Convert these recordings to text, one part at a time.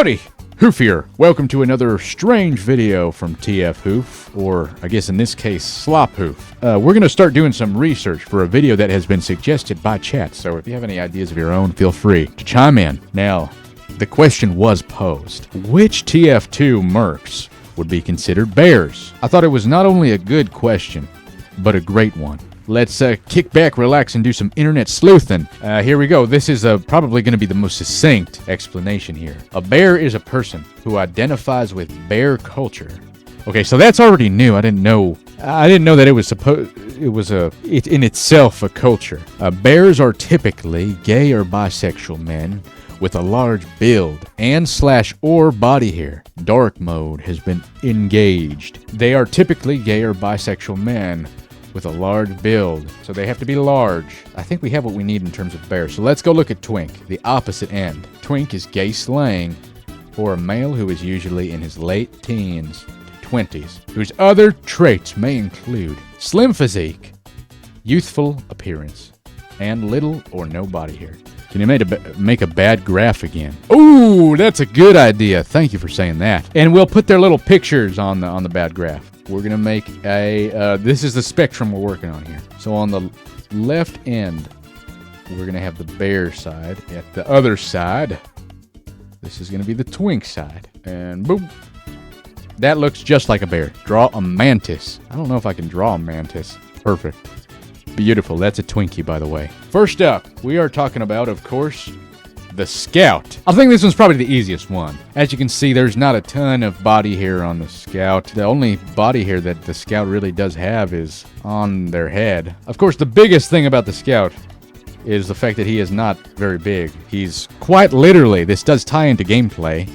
Howdy! Hoof here. Welcome to another strange video from TF2, or I guess in this case, Slop Hoof. We're going to start doing some research for a video that has been suggested by chat, so if you have any ideas of your own, feel free to chime in. Now, the question was posed. Which TF2 mercs would be considered bears? I thought it was not only a good question, but a great one. Let's kick back, relax, and do some internet sleuthing. Here we go. This is probably going to be the most succinct explanation here. A bear is a person who identifies with bear culture. Okay, so that's already new. I didn't know that it was in itself a culture. Bears are typically gay or bisexual men with a large build and/or body hair. Dark mode has been engaged. They are typically gay or bisexual men with a large build, so they have to be large. I think we have what we need in terms of bear. So let's go look at twink, the opposite end. Twink is gay slang for a male who is usually in his late teens to 20s, whose other traits may include slim physique, youthful appearance, and little or no body hair. Can you make a bad graph again? Ooh, that's a good idea. Thank you for saying that. And we'll put their little pictures on the bad graph. We're gonna make a, this is the spectrum we're working on here. So on the left end, we're gonna have the bear side. At the other side, this is gonna be the twink side. And boom. That looks just like a bear. Draw a mantis. I don't know if I can draw a mantis. Perfect. Beautiful. That's a Twinkie, by the way. First up, we are talking about, of course, the Scout. I think this one's probably the easiest one. As you can see, there's not a ton of body hair on the Scout. The only body hair that the Scout really does have is on their head. Of course, the biggest thing about the Scout is the fact that he is not very big. He's quite literally, this does tie into gameplay,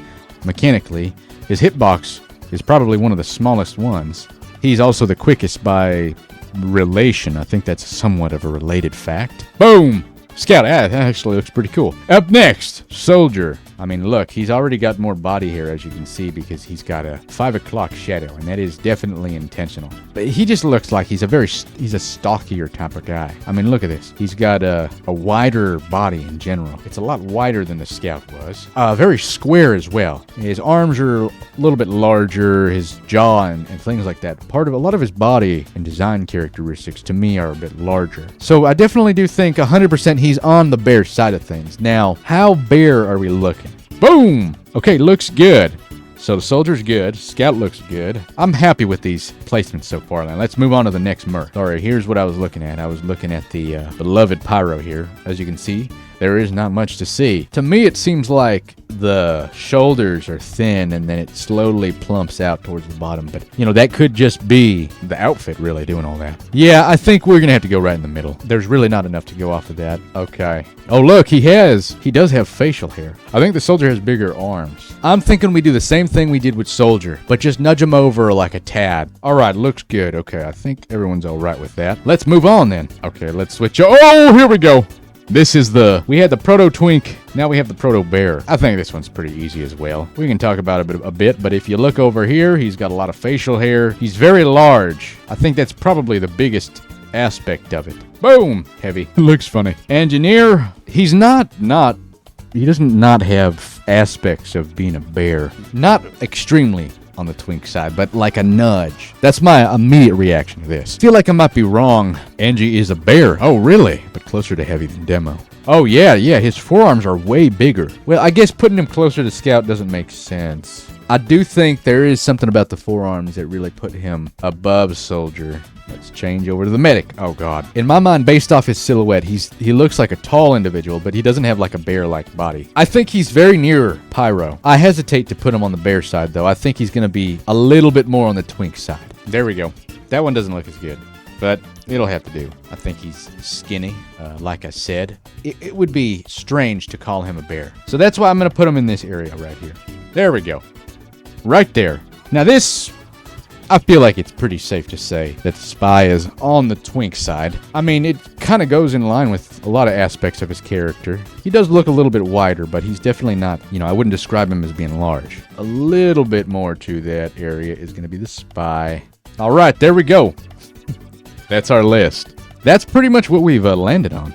mechanically. His hitbox is probably one of the smallest ones. He's also the quickest by relation. I think that's somewhat of a related fact. Boom! Scout, that actually looks pretty cool. Up next, Soldier. I mean, look, he's already got more body hair, as you can see, because he's got a 5 o'clock shadow, and that is definitely intentional. But he just looks like he's a stockier type of guy. I mean, look at this. He's got a wider body in general. It's a lot wider than the Scout was. Very square as well. His arms are a little bit larger, his jaw and things like that. A lot of his body and design characteristics, to me, are a bit larger. So I definitely do think 100% he's on the bear side of things. Now, how bear are we looking? Boom! Okay, looks good. So the Soldier's good. Scout looks good. I'm happy with these placements so far. Now let's move on to the next merc. Alright, here's what I was looking at. I was looking at the beloved Pyro here. As you can see, there is not much to see. To me, it seems like the shoulders are thin and then it slowly plumps out towards the bottom. But, you know, that could just be the outfit really doing all that. Yeah, I think we're going to have to go right in the middle. There's really not enough to go off of that. Okay. Oh, look, he does have facial hair. I think the Soldier has bigger arms. I'm thinking we do the same thing we did with Soldier, but just nudge him over like a tad. All right, looks good. Okay, I think everyone's all right with that. Let's move on then. Okay, let's switch. Oh, here we go. This is we had the Proto Twink, now we have the Proto Bear. I think this one's pretty easy as well. We can talk about it a bit, but if you look over here, he's got a lot of facial hair. He's very large. I think that's probably the biggest aspect of it. Boom! Heavy. Looks funny. Engineer, he doesn't not have aspects of being a bear. Not extremely on the twink side, but like a nudge. That's my immediate reaction to this. I feel like I might be wrong. Angie is a bear. Oh, really? But closer to Heavy than Demo. Oh, yeah, his forearms are way bigger. Well, I guess putting him closer to Scout doesn't make sense. I do think there is something about the forearms that really put him above Soldier. Let's change over to the Medic. Oh, God. In my mind, based off his silhouette, he looks like a tall individual, but he doesn't have like a bear-like body. I think he's very near Pyro. I hesitate to put him on the bear side, though. I think he's going to be a little bit more on the twink side. There we go. That one doesn't look as good, but it'll have to do. I think he's skinny, like I said. It would be strange to call him a bear. So that's why I'm going to put him in this area right here. There we go. Right there. Now this, I feel like it's pretty safe to say that the Spy is on the twink side. I mean, it kind of goes in line with a lot of aspects of his character. He does look a little bit wider, but he's definitely not, I wouldn't describe him as being large. A little bit more to that area is going to be the Spy. All right, there we go. That's our list. That's pretty much what we've landed on.